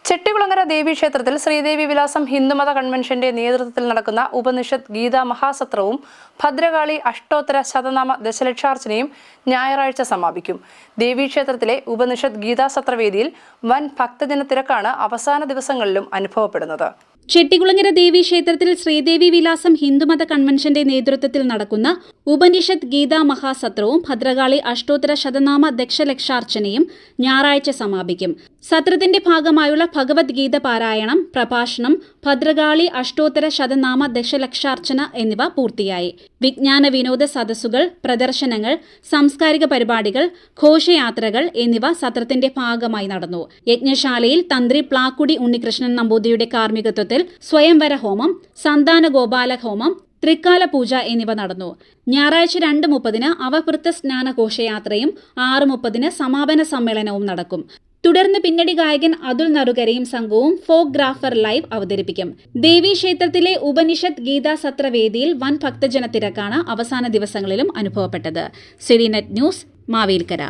ചെട്ടികുളങ്ങര ദേവീക്ഷേത്രത്തിൽ ശ്രീദേവി വിലാസം ഹിന്ദുമത കൺവെൻഷന്റെ നേതൃത്വത്തിൽ നടക്കുന്ന ഉപനിഷത്ത് ഗീതാ മഹാസത്രവും ഭദ്രകാളി അഷ്ടോത്തര ശതനാമ ദശലക്ഷാർച്ചനയും ഞായറാഴ്ച സമാപിക്കും. ദേവീക്ഷേത്രത്തിലെ ഉപനിഷത്ത് ഗീതാസത്രവേദിയിൽ വൻ ഭക്തജന തിരക്കാണ് അവസാന ദിവസങ്ങളിലും അനുഭവപ്പെടുന്നത്. ചെട്ടികുളങ്ങര ദേവീക്ഷേത്രത്തിൽ ശ്രീദേവി വിലാസം ഹിന്ദുമത കൺവെൻഷന്റെ നേതൃത്വത്തിൽ നടക്കുന്ന ഉപനിഷത്ത് ഗീതാ മഹാസത്രവും ഭദ്രകാളി അഷ്ടോത്തര ശതനാമ ദശലക്ഷാർച്ചനയും ഞായറാഴ്ച സമാപിക്കും. സത്രത്തിന്റെ ഭാഗമായുള്ള ഭഗവത്ഗീത പാരായണം, പ്രഭാഷണം, ഭദ്രകാളി അഷ്ടോത്തര ശതനാമ ദശലക്ഷാർച്ചന എന്നിവ പൂർത്തിയായി. വിജ്ഞാന വിനോദ സദസ്സുകൾ, പ്രദർശനങ്ങൾ, സാംസ്കാരിക പരിപാടികൾ, ഘോഷയാത്രകൾ എന്നിവ സത്രത്തിന്റെ ഭാഗമായി നടന്നു. യജ്ഞശാലയിൽ തന്ത്രി പ്ലാക്കുടി ഉണ്ണികൃഷ്ണൻ നമ്പൂതിരിയുടെ കാർമ്മികത്വത്തിൽ സ്വയംവര ഹോമം, സന്താന ഗോപാല ഹോമം, ത്രികാല പൂജ എന്നിവ നടന്നു. ഞായറാഴ്ച 2:30 അവഭൃത്ത സ്നാന ഘോഷയാത്രയും 6:30 സമാപന സമ്മേളനവും നടക്കും. തുടർന്ന് പിന്നണി ഗായകൻ അതുൽ നറുകരയും സംഘവും ഫോക്ക് ഗ്രാഫർ ലൈവ് അവതരിപ്പിക്കും. ദേവീക്ഷേത്രത്തിലെ ഉപനിഷത്ത് ഗീതാ സത്രവേദിയിൽ വൻ ഭക്തജന തിരക്കാണ് അവസാന ദിവസങ്ങളിലും അനുഭവപ്പെട്ടത്. സിഡിനെറ്റ് ന്യൂസ്, മാവേലിക്കര.